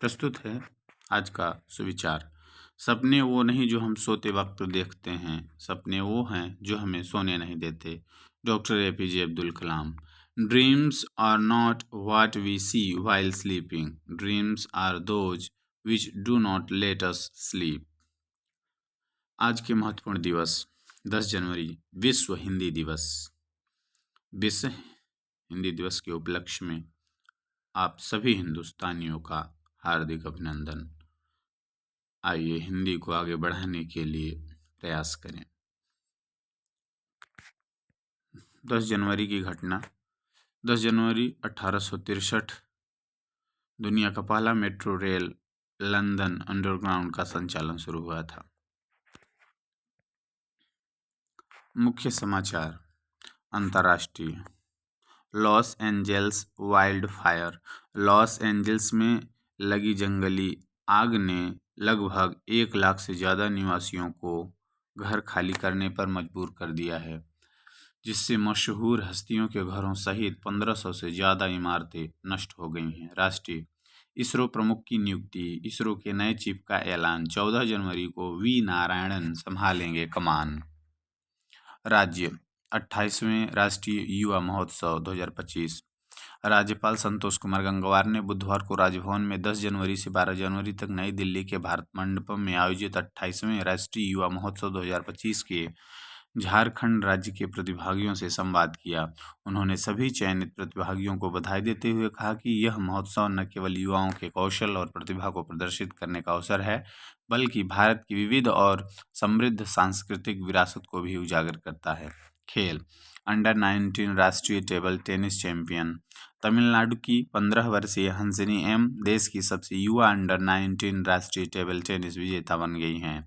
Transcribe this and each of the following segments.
प्रस्तुत है आज का सुविचार। सपने वो नहीं जो हम सोते वक्त देखते हैं, सपने वो हैं जो हमें सोने नहीं देते। Doctor APJ Abdul Kalam. Dreams are not what we see while sleeping, dreams are those which do not let us sleep. आज के महत्वपूर्ण दिवस 10 जनवरी विश्व हिंदी दिवस। विश्व हिंदी दिवस के उपलक्ष्य में आप सभी हिंदुस्तानियों का हार्दिक अभिनंदन। आइए हिंदी को आगे बढ़ाने के लिए प्रयास करें। 10 जनवरी की घटना। 10 जनवरी 1863 दुनिया का पहला मेट्रो रेल लंदन अंडरग्राउंड का संचालन शुरू हुआ था। मुख्य समाचार। अंतर्राष्ट्रीय। Los Angeles wild fire. Los Angeles में लगी जंगली आग ने लगभग 1 लाख से ज़्यादा निवासियों को घर खाली करने पर मजबूर कर दिया है, जिससे मशहूर हस्तियों के घरों सहित 1500 से ज़्यादा इमारतें नष्ट हो गई हैं। राष्ट्रीय। इसरो प्रमुख की नियुक्ति। इसरो के नए चीफ का ऐलान। 14 जनवरी को वी नारायणन संभालेंगे कमान। राज्य। 28वें राष्ट्रीय युवा महोत्सव 2025। राज्यपाल संतोष कुमार गंगवार ने बुधवार को राजभवन में 10 जनवरी से 12 जनवरी तक नई दिल्ली के भारत मंडपम में आयोजित 28वें राष्ट्रीय युवा महोत्सव 2025 के झारखंड राज्य के प्रतिभागियों से संवाद किया। उन्होंने सभी चयनित प्रतिभागियों को बधाई देते हुए कहा कि यह महोत्सव न केवल युवाओं के कौशल और प्रतिभा को प्रदर्शित करने का अवसर है, बल्कि भारत की विविध और समृद्ध सांस्कृतिक विरासत को भी उजागर करता है। खेल। अंडर 19 राष्ट्रीय टेबल टेनिस चैंपियन। तमिलनाडु की 15 वर्षीय हंसिनी एम देश की सबसे युवा अंडर 19 राष्ट्रीय टेबल टेनिस विजेता बन गई हैं।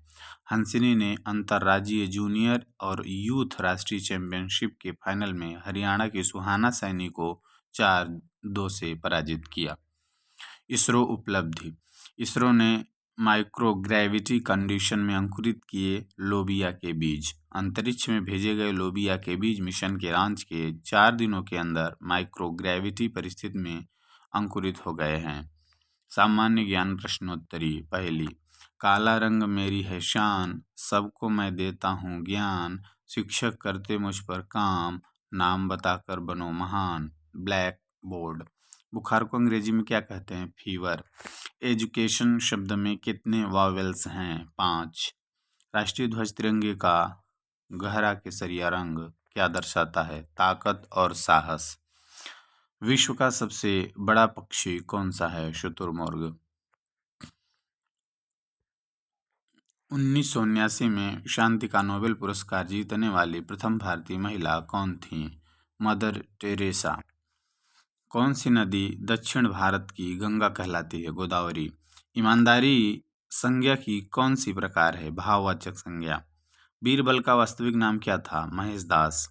हंसिनी ने अंतर्राज्यीय जूनियर और यूथ राष्ट्रीय चैंपियनशिप के फाइनल में हरियाणा की सुहाना सैनी को 4-2 से पराजित किया। इसरो उपलब्धि। इसरो ने माइक्रोग्रेविटी कंडीशन में अंकुरित किए लोबिया के बीज। अंतरिक्ष में भेजे गए लोबिया के बीज मिशन के लॉन्च के 4 दिनों के अंदर माइक्रोग्रेविटी परिस्थिति में अंकुरित हो गए हैं। सामान्य ज्ञान प्रश्नोत्तरी। पहली। काला रंग मेरी है शान, सबको मैं देता हूँ ज्ञान, शिक्षक करते मुझ पर काम, नाम बताकर बनो महान। Black board. बुखार को अंग्रेजी में क्या कहते हैं? फीवर। एजुकेशन शब्द में कितने वॉवेल्स हैं? 5। राष्ट्रीय ध्वज तिरंगे का गहरा केसरिया रंग क्या दर्शाता है? ताकत और साहस। विश्व का सबसे बड़ा पक्षी कौन सा है? शुतुरमुर्ग। 1979 में शांति का नोबेल पुरस्कार जीतने वाली प्रथम भारतीय महिला कौन थी? Mother Teresa. कौन सी नदी दक्षिण भारत की गंगा कहलाती है? गोदावरी। ईमानदारी संज्ञा की कौन सी प्रकार है? भाववाचक संज्ञा। बीरबल का वास्तविक नाम क्या था? महेश दास।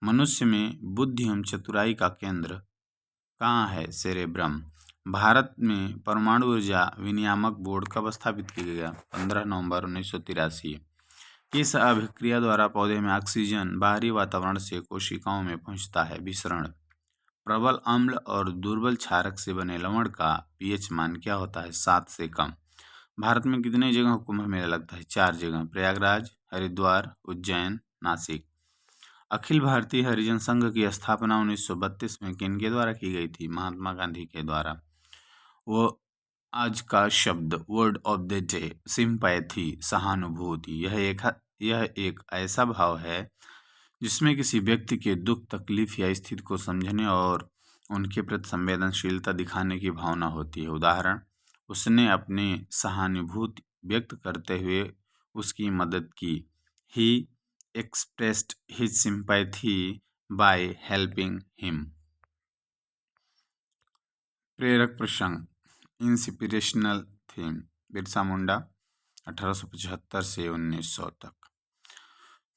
मनुष्य में बुद्धि एवं चतुराई का केंद्र कहाँ है? सेरेब्रम। भारत में परमाणु ऊर्जा विनियामक बोर्ड कब स्थापित किया गया? 15 नवंबर 1983। किस अभिक्रिया द्वारा पौधे में ऑक्सीजन बाहरी वातावरण से कोशिकाओं में पहुंचता है? विसरण। प्रबल अम्ल और दुर्बल क्षारक से बने लवण का पीएच मान क्या होता है? 7 से कम। भारत में कितने जगह कुंभ मेला लगता है? 4 जगह। प्रयागराज, हरिद्वार, उज्जैन, नासिक। अखिल भारतीय हरिजन संघ की स्थापना 1932 में किनके द्वारा की गई थी? महात्मा गांधी के द्वारा। वो आज का शब्द word of the day sympathy, सहानुभूति। यह एक ऐसा भाव है जिसमें किसी व्यक्ति के दुख, तकलीफ या स्थिति को समझने और उनके प्रति संवेदनशीलता दिखाने की भावना होती है। उदाहरण, उसने अपनी सहानुभूति व्यक्त करते हुए उसकी मदद की। He expressed his sympathy by helping him. प्रेरक प्रसंग, इंस्पिरेशनल थीम। बिरसा मुंडा 1875 से 1900 तक।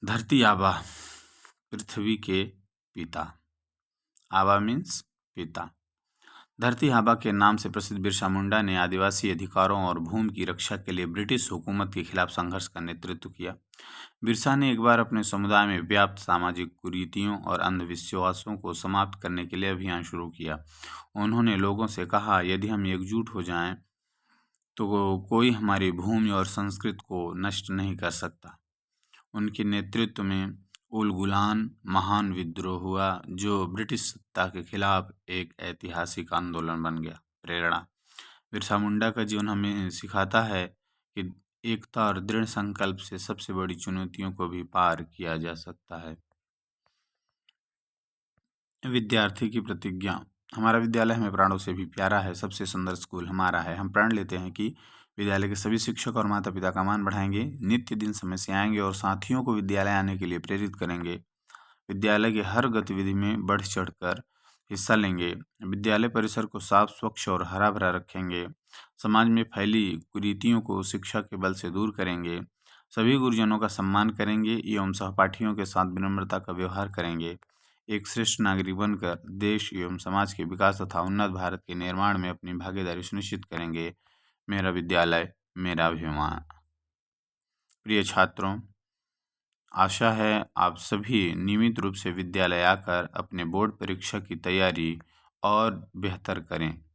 धरती आबा, पृथ्वी के पिता। आबा मीन्स पिता। धरती आबा के नाम से प्रसिद्ध बिरसा मुंडा ने आदिवासी अधिकारों और भूमि की रक्षा के लिए ब्रिटिश हुकूमत के खिलाफ संघर्ष का नेतृत्व किया। बिरसा ने एक बार अपने समुदाय में व्याप्त सामाजिक कुरीतियों और अंधविश्वासों को समाप्त करने के लिए अभियान शुरू किया। उन्होंने लोगों से कहा, यदि हम एकजुट हो जाएं तो कोई हमारी भूमि और संस्कृति को नष्ट नहीं कर सकता। उनके नेतृत्व में उलगुलान महान विद्रोह हुआ जो ब्रिटिश सत्ता के खिलाफ एक ऐतिहासिक आंदोलन बन गया। प्रेरणा। बिरसा मुंडा का जीवन हमें सिखाता है कि एकता और दृढ़ संकल्प से सबसे बड़ी चुनौतियों को भी पार किया जा सकता है। विद्यार्थी की प्रतिज्ञा। हमारा विद्यालय हमें प्राणों से भी प्यारा है, सबसे सुंदर स्कूल हमारा है। हम प्रण लेते हैं कि विद्यालय के सभी शिक्षक और माता पिता का मान बढ़ाएंगे, नित्य दिन समय से आएंगे और साथियों को विद्यालय आने के लिए प्रेरित करेंगे। विद्यालय की हर गतिविधि में बढ़ चढ़कर हिस्सा लेंगे। विद्यालय परिसर को साफ, स्वच्छ और हरा भरा रखेंगे। समाज में फैली कुरीतियों को शिक्षा के बल से दूर करेंगे। सभी गुरुजनों का सम्मान करेंगे एवं सहपाठियों के साथ विनम्रता का व्यवहार करेंगे। एक श्रेष्ठ नागरिक बनकर देश एवं समाज के विकास तथा उन्नत भारत के निर्माण में अपनी भागीदारी सुनिश्चित करेंगे। मेरा विद्यालय मेरा अभिमान। प्रिय छात्रों, आशा है आप सभी नियमित रूप से विद्यालय आकर अपने बोर्ड परीक्षा की तैयारी और बेहतर करें।